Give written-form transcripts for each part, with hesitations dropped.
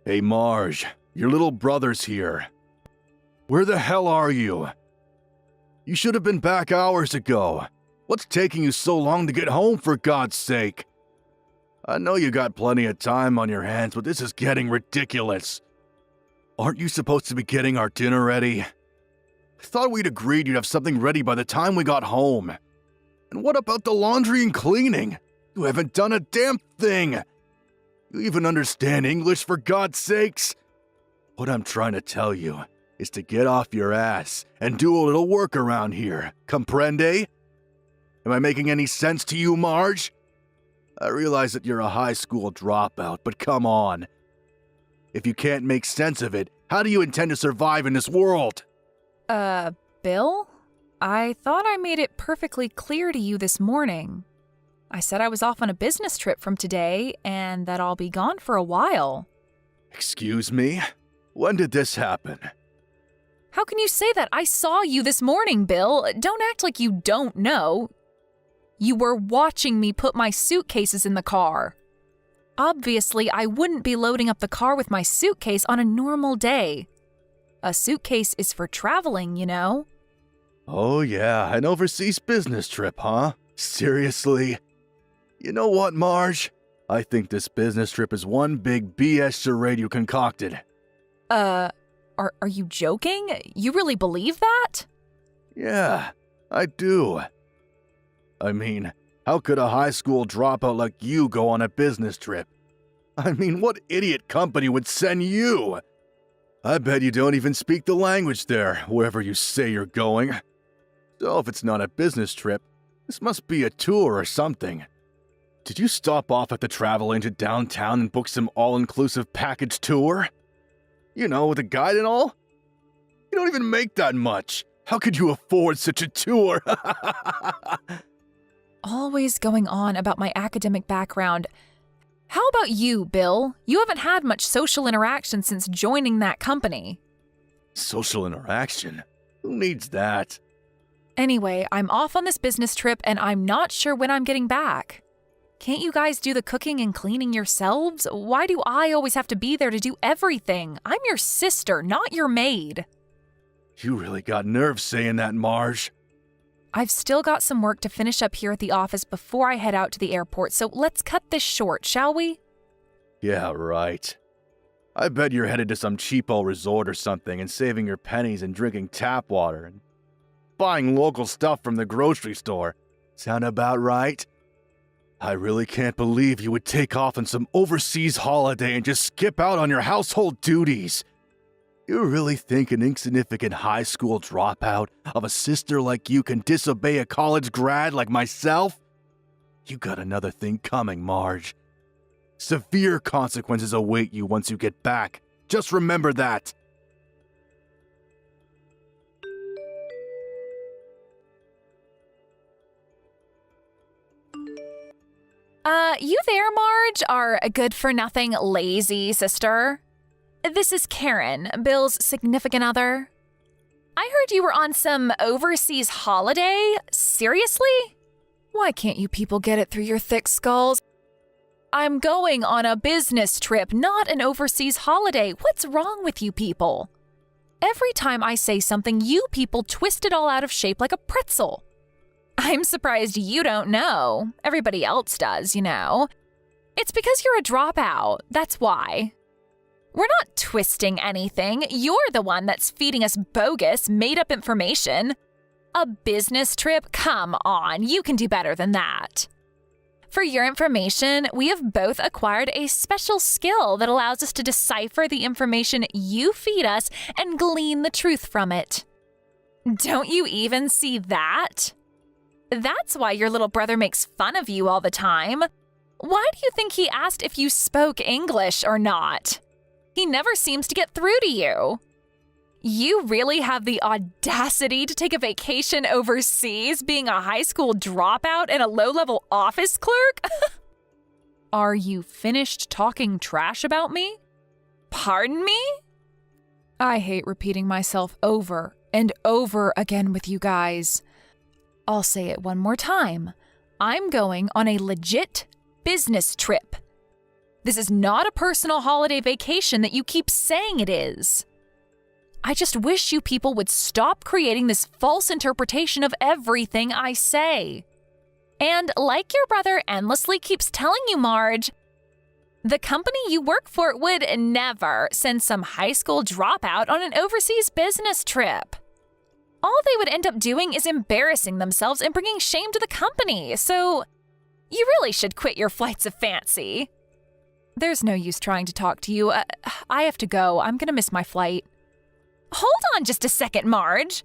Hey Marge, your little brother's here. Where the hell are you? You should have been back hours ago. What's taking you so long to get home, for God's sake? I know you got plenty of time on your hands, but this is getting ridiculous. Aren't you supposed to be getting our dinner ready? I thought we'd agreed you'd have something ready by the time we got home. And what about the laundry and cleaning? You haven't done a damn thing. You even understand English, for God's sakes? What I'm trying to tell you is to get off your ass and do a little work around here. Comprende? Am I making any sense to you, Marge? I realize that you're a high school dropout, but come on. If you can't make sense of it, how do you intend to survive in this world? Bill? I thought I made it perfectly clear to you this morning. I said I was off on a business trip from today and that I'll be gone for a while. Excuse me? When did this happen? How can you say that? I saw you this morning, Bill. Don't act like you don't know. You were watching me put my suitcases in the car. Obviously, I wouldn't be loading up the car with my suitcase on a normal day. A suitcase is for traveling, you know. Oh yeah, an overseas business trip, huh? Seriously? You know what, Marge? I think this business trip is one big BS charade you concocted. Are you joking? You really believe that? Yeah, I do. I mean, how could a high school dropout like you go on a business trip? I mean, what idiot company would send you? I bet you don't even speak the language there, wherever you say you're going. So if it's not a business trip, this must be a tour or something. Did you stop off at the travel agent downtown and book some all-inclusive package tour? You know, with a guide and all? You don't even make that much. How could you afford such a tour? Always going on about my academic background. How about you, Bill? You haven't had much social interaction since joining that company. Social interaction? Who needs that? Anyway, I'm off on this business trip and I'm not sure when I'm getting back. Can't you guys do the cooking and cleaning yourselves? Why do I always have to be there to do everything? I'm your sister, not your maid. You really got nerve saying that, Marge. I've still got some work to finish up here at the office before I head out to the airport, so let's cut this short, shall we? Yeah, right. I bet you're headed to some cheapo resort or something and saving your pennies and drinking tap water and buying local stuff from the grocery store. Sound about right? I really can't believe you would take off on some overseas holiday and just skip out on your household duties. You really think an insignificant high school dropout of a sister like you can disobey a college grad like myself? You got another thing coming, Marge. Severe consequences await you once you get back. Just remember that. You there, Marge, our good-for-nothing, lazy sister? This is Karen, Bill's significant other. I heard you were on some overseas holiday. Seriously? Why can't you people get it through your thick skulls? I'm going on a business trip, not an overseas holiday. What's wrong with you people? Every time I say something, you people twist it all out of shape like a pretzel. I'm surprised you don't know. Everybody else does, you know. It's because you're a dropout. That's why. We're not twisting anything. You're the one that's feeding us bogus, made-up information. A business trip? Come on, you can do better than that. For your information, we have both acquired a special skill that allows us to decipher the information you feed us and glean the truth from it. Don't you even see that? That's why your little brother makes fun of you all the time. Why do you think he asked if you spoke English or not? He never seems to get through to you. You really have the audacity to take a vacation overseas being a high school dropout and a low-level office clerk? Are you finished talking trash about me? Pardon me? I hate repeating myself over and over again with you guys. I'll say it one more time. I'm going on a legit business trip. This is not a personal holiday vacation that you keep saying it is. I just wish you people would stop creating this false interpretation of everything I say. And like your brother endlessly keeps telling you, Marge, the company you work for would never send some high school dropout on an overseas business trip. All they would end up doing is embarrassing themselves and bringing shame to the company, so you really should quit your flights of fancy. There's no use trying to talk to you. I have to go. I'm going to miss my flight. Hold on just a second, Marge.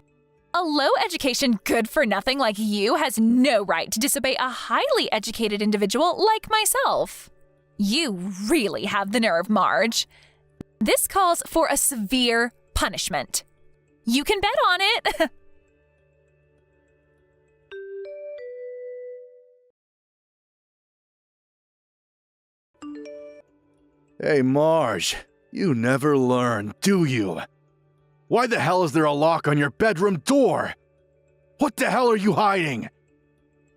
A low-education good-for-nothing like you has no right to disobey a highly educated individual like myself. You really have the nerve, Marge. This calls for a severe punishment. You can bet on it. Hey, Marge, you never learn, do you? Why the hell is there a lock on your bedroom door? What the hell are you hiding?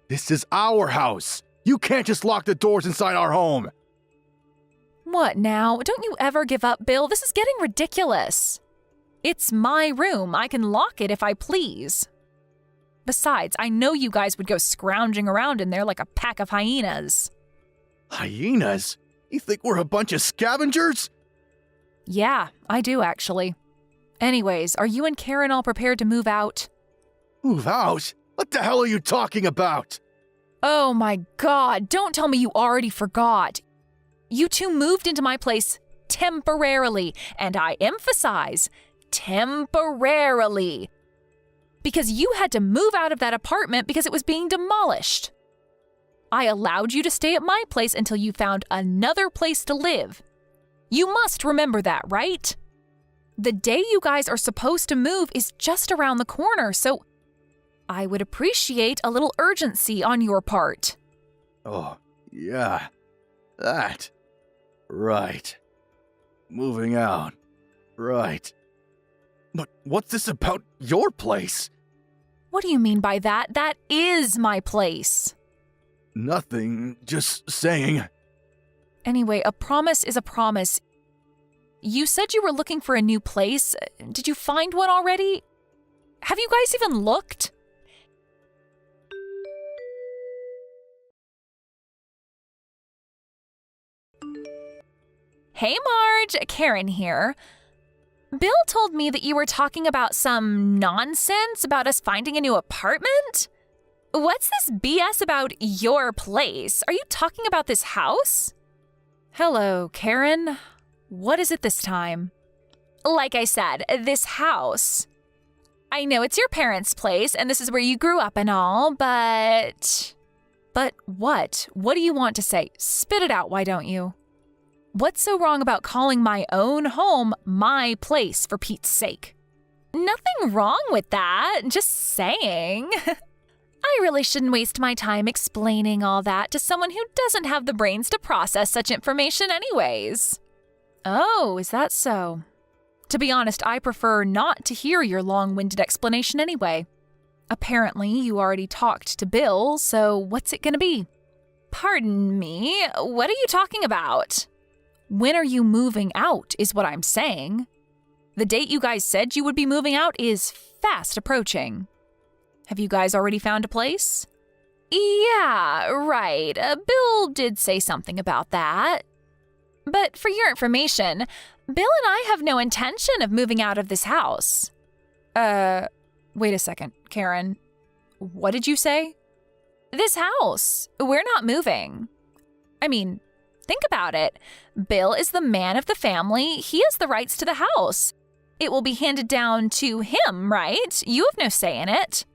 This is our house. You can't just lock the doors inside our home. What now? Don't you ever give up, Bill. This is getting ridiculous. It's my room. I can lock it if I please. Besides, I know you guys would go scrounging around in there like a pack of hyenas. Hyenas? You think we're a bunch of scavengers? Yeah, I do actually. Anyways, are you and Karen all prepared to move out? Move out? What the hell are you talking about? Oh my God, don't tell me you already forgot. You two moved into my place temporarily, and I emphasize, temporarily. Because you had to move out of that apartment because it was being demolished. I allowed you to stay at my place until you found another place to live. You must remember that, right? The day you guys are supposed to move is just around the corner, so I would appreciate a little urgency on your part. Oh, yeah. That. Right. Moving out. Right. But what's this about your place? What do you mean by that? That is my place. Nothing, just saying. Anyway, a promise is a promise. You said you were looking for a new place. Did you find one already? Have you guys even looked? Hey Marge, Karen here. Bill told me that you were talking about some nonsense about us finding a new apartment? What's this BS about your place? Are you talking about this house? Hello, Karen. What is it this time? Like I said, this house. I know it's your parents' place and this is where you grew up and all, but... But what? What do you want to say? Spit it out, why don't you? What's so wrong about calling my own home my place, for Pete's sake? Nothing wrong with that, just saying. I really shouldn't waste my time explaining all that to someone who doesn't have the brains to process such information anyways. Oh, is that so? To be honest, I prefer not to hear your long-winded explanation anyway. Apparently, you already talked to Bill, so what's it gonna be? Pardon me, what are you talking about? When are you moving out, is what I'm saying. The date you guys said you would be moving out is fast approaching. Have you guys already found a place? Yeah, right. Bill did say something about that. But for your information, Bill and I have no intention of moving out of this house. Wait a second, Karen. What did you say? This house. We're not moving. I mean, think about it. Bill is the man of the family. He has the rights to the house. It will be handed down to him, right? You have no say in it.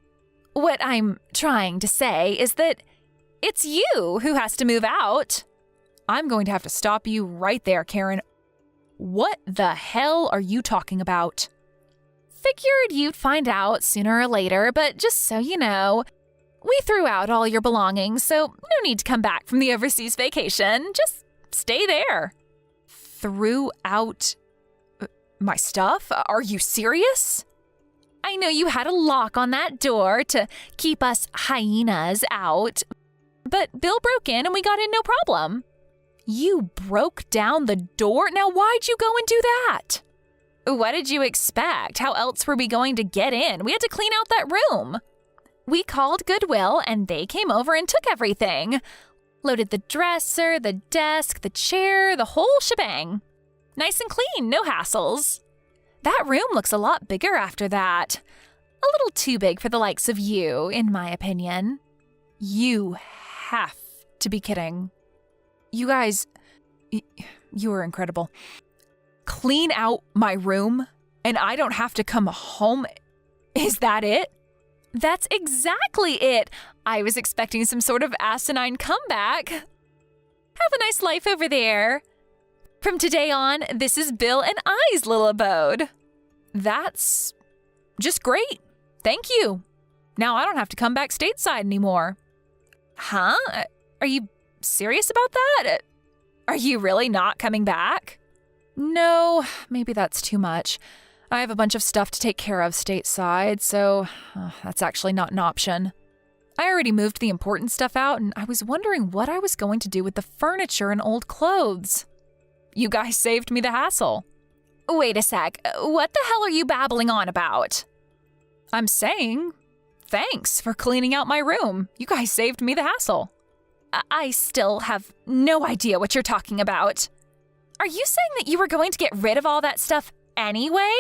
What I'm trying to say is that it's you who has to move out. I'm going to have to stop you right there, Karen. What the hell are you talking about? Figured you'd find out sooner or later, but just so you know, we threw out all your belongings, so no need to come back from the overseas vacation. Just stay there. Threw out my stuff? Are you serious? I know you had a lock on that door to keep us hyenas out, but Bill broke in and we got in no problem. You broke down the door? Now why'd you go and do that? What did you expect? How else were we going to get in? We had to clean out that room. We called Goodwill and they came over and took everything. Loaded the dresser, the desk, the chair, the whole shebang. Nice and clean, no hassles. That room looks a lot bigger after that. A little too big for the likes of you, in my opinion. You have to be kidding. You guys, you are incredible. Clean out my room and I don't have to come home. Is that it? That's exactly it. I was expecting some sort of asinine comeback. Have a nice life over there. From today on, this is Bill and I's little abode. That's just great. Thank you. Now I don't have to come back stateside anymore. Huh? Are you serious about that? Are you really not coming back? No, maybe that's too much. I have a bunch of stuff to take care of stateside, so that's actually not an option. I already moved the important stuff out, and I was wondering what I was going to do with the furniture and old clothes. You guys saved me the hassle. Wait a sec, what the hell are you babbling on about? I'm saying, thanks for cleaning out my room. You guys saved me the hassle. I still have no idea what you're talking about. Are you saying that you were going to get rid of all that stuff anyway?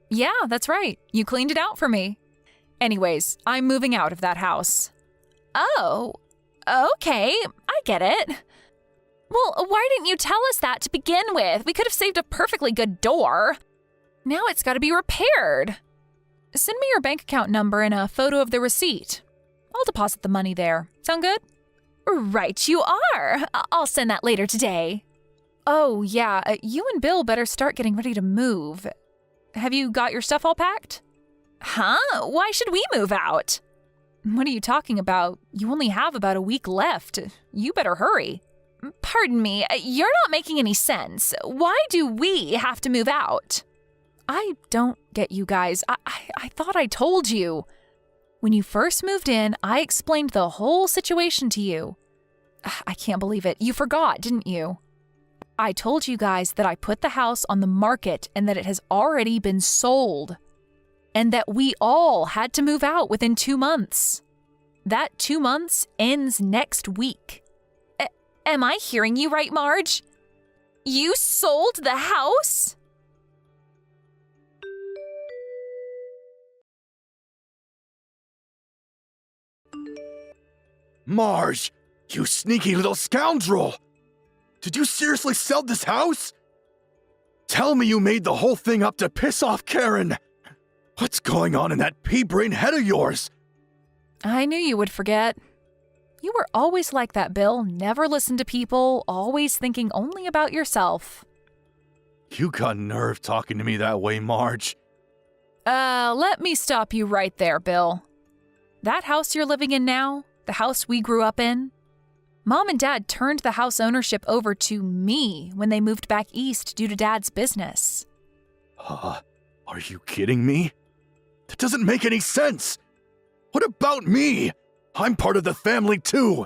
Yeah, that's right. You cleaned it out for me. Anyways, I'm moving out of that house. Oh, okay, I get it. Well, why didn't you tell us that to begin with? We could have saved a perfectly good door. Now it's got to be repaired. Send me your bank account number and a photo of the receipt. I'll deposit the money there. Sound good? Right you are. I'll send that later today. Oh, yeah, you and Bill better start getting ready to move. Have you got your stuff all packed? Huh? Why should we move out? What are you talking about? You only have about a week left. You better hurry. Pardon me, you're not making any sense. Why do we have to move out? I don't get you guys. I thought I told you. When you first moved in, I explained the whole situation to you. I can't believe it. You forgot, didn't you? I told you guys that I put the house on the market and that it has already been sold. And that we all had to move out within 2 months. That 2 months ends next week. Am I hearing you right, Marge? You sold the house? Marge, you sneaky little scoundrel! Did you seriously sell this house? Tell me you made the whole thing up to piss off Karen! What's going on in that pea-brain head of yours? I knew you would forget. You were always like that, Bill. Never listen to people, always thinking only about yourself. You got nerve talking to me that way, Marge. Let me stop you right there, Bill. That house you're living in now, the house we grew up in, Mom and Dad turned the house ownership over to me when they moved back east due to Dad's business. Are you kidding me? That doesn't make any sense. What about me? I'm part of the family too.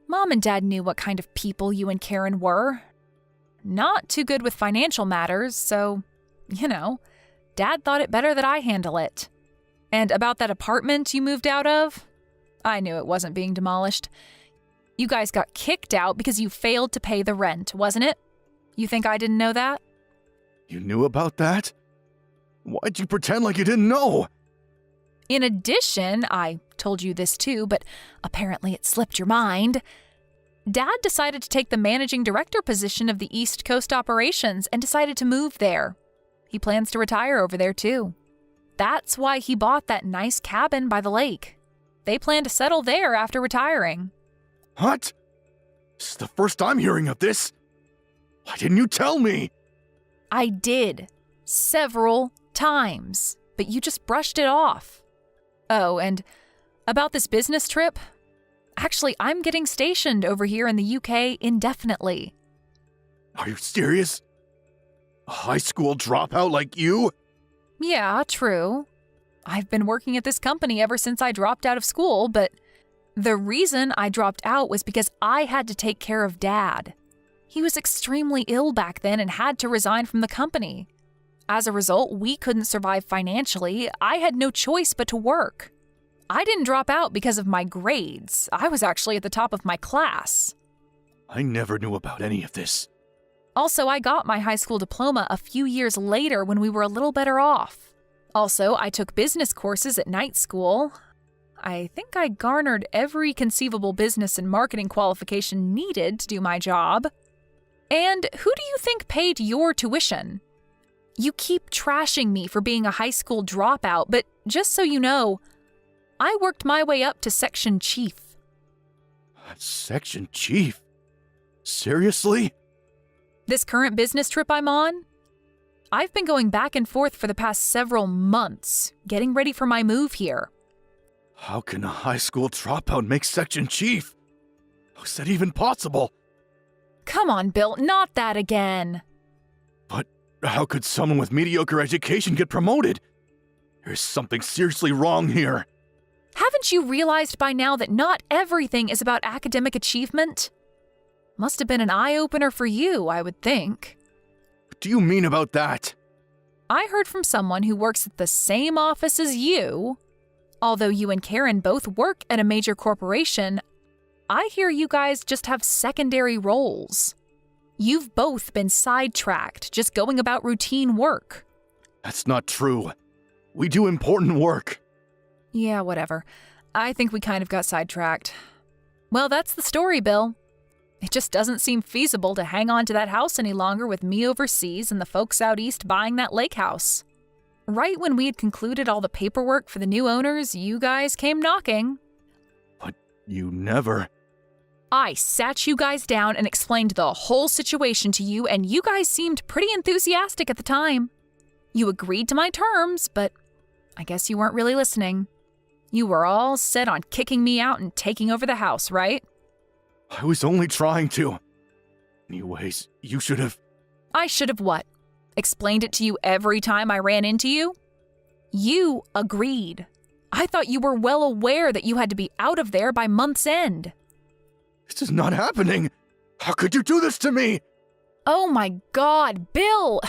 Mom and Dad knew what kind of people you and Karen were. Not too good with financial matters, so, Dad thought it better that I handle it. And about that apartment you moved out of? I knew it wasn't being demolished. You guys got kicked out because you failed to pay the rent, wasn't it? You think I didn't know that? You knew about that? Why'd you pretend like you didn't know? In addition, I told you this too, but apparently it slipped your mind. Dad decided to take the managing director position of the East Coast operations and decided to move there. He plans to retire over there too. That's why he bought that nice cabin by the lake. They plan to settle there after retiring. What? This is the first I'm hearing of this. Why didn't you tell me? I did. Several times. But you just brushed it off. Oh, and about this business trip? Actually, I'm getting stationed over here in the UK indefinitely. Are you serious? A high school dropout like you? Yeah, true. I've been working at this company ever since I dropped out of school, but the reason I dropped out was because I had to take care of Dad. He was extremely ill back then and had to resign from the company. As a result, we couldn't survive financially. I had no choice but to work. I didn't drop out because of my grades. I was actually at the top of my class. I never knew about any of this. Also, I got my high school diploma a few years later when we were a little better off. Also, I took business courses at night school. I think I garnered every conceivable business and marketing qualification needed to do my job. And who do you think paid your tuition? You keep trashing me for being a high school dropout, but just so you know, I worked my way up to section chief. Section chief? Seriously? This current business trip I'm on? I've been going back and forth for the past several months, getting ready for my move here. How can a high school dropout make section chief? How's that even possible? Come on, Bill, not that again. But how could someone with mediocre education get promoted? There's something seriously wrong here. Haven't you realized by now that not everything is about academic achievement? Must have been an eye-opener for you, I would think. What do you mean about that? I heard from someone who works at the same office as you. Although you and Karen both work at a major corporation, I hear you guys just have secondary roles. You've both been sidetracked, just going about routine work. That's not true. We do important work. Yeah, whatever. I think we kind of got sidetracked. Well, that's the story, Bill. It just doesn't seem feasible to hang on to that house any longer with me overseas and the folks out east buying that lake house. Right when we had concluded all the paperwork for the new owners, you guys came knocking. But you never... I sat you guys down and explained the whole situation to you, and you guys seemed pretty enthusiastic at the time. You agreed to my terms, but I guess you weren't really listening. You were all set on kicking me out and taking over the house, right? I was only trying to. Anyways, you should have... I should have what? Explained it to you every time I ran into you? You agreed. I thought you were well aware that you had to be out of there by month's end. This is not happening. How could you do this to me? Oh my God, Bill!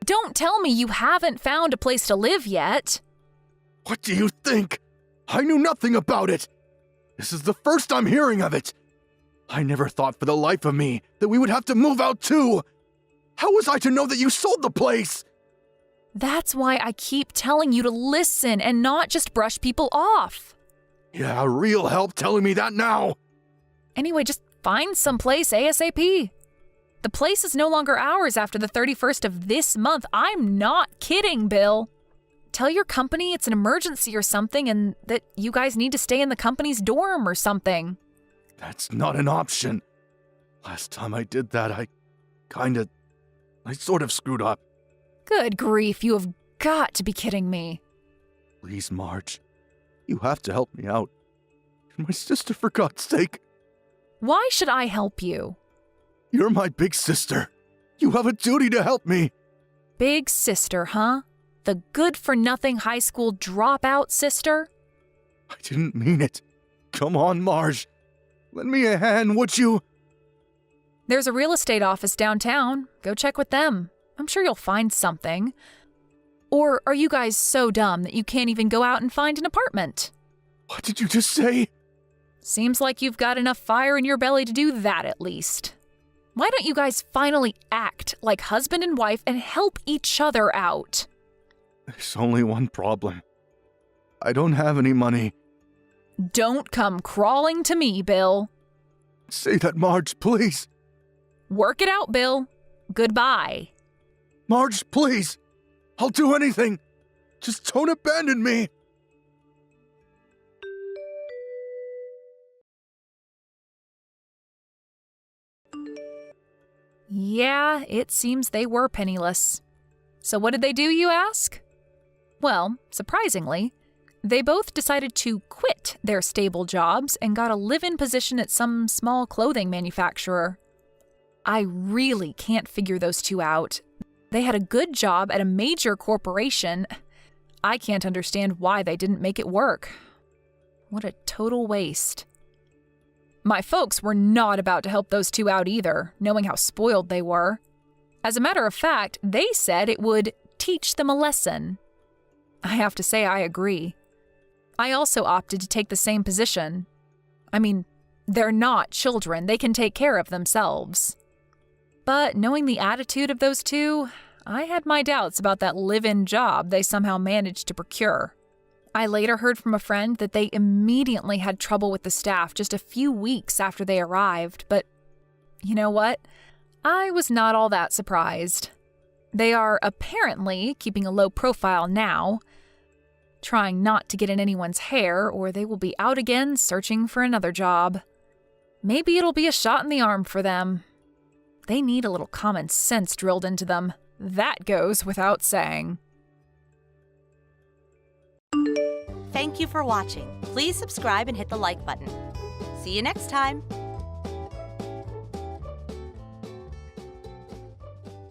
Don't tell me you haven't found a place to live yet. What do you think? I knew nothing about it. This is the first I'm hearing of it. I never thought for the life of me that we would have to move out too. How was I to know that you sold the place? That's why I keep telling you to listen and not just brush people off. Yeah, real help telling me that now. Anyway, just find someplace ASAP. The place is no longer ours after the 31st of this month. I'm not kidding, Bill. Tell your company it's an emergency or something and that you guys need to stay in the company's dorm or something. That's not an option. Last time I did that, I sort of screwed up. Good grief, you have got to be kidding me. Please, Marge. You have to help me out. You're my sister, for God's sake. Why should I help you? You're my big sister. You have a duty to help me. Big sister, huh? The good-for-nothing high school dropout sister? I didn't mean it. Come on, Marge. Lend me a hand, would you? There's a real estate office downtown. Go check with them. I'm sure you'll find something. Or are you guys so dumb that you can't even go out and find an apartment? What did you just say? Seems like you've got enough fire in your belly to do that at least. Why don't you guys finally act like husband and wife and help each other out? There's only one problem. I don't have any money. Don't come crawling to me, Bill. Say that, Marge, please. Work it out, Bill. Goodbye. Marge, please. I'll do anything. Just don't abandon me. Yeah, it seems they were penniless. So what did they do, you ask? Well, surprisingly, they both decided to quit their stable jobs and got a live-in position at some small clothing manufacturer. I really can't figure those two out. They had a good job at a major corporation. I can't understand why they didn't make it work. What a total waste. My folks were not about to help those two out either, knowing how spoiled they were. As a matter of fact, they said it would teach them a lesson. I have to say I agree. I also opted to take the same position. I mean, they're not children, they can take care of themselves. But knowing the attitude of those two, I had my doubts about that live-in job they somehow managed to procure. I later heard from a friend that they immediately had trouble with the staff just a few weeks after they arrived, but you know what? I was not all that surprised. They are apparently keeping a low profile now, trying not to get in anyone's hair, or they will be out again searching for another job. Maybe it'll be a shot in the arm for them. They need a little common sense drilled into them. That goes without saying. Thank you for watching. Please subscribe and hit the like button. See you next time.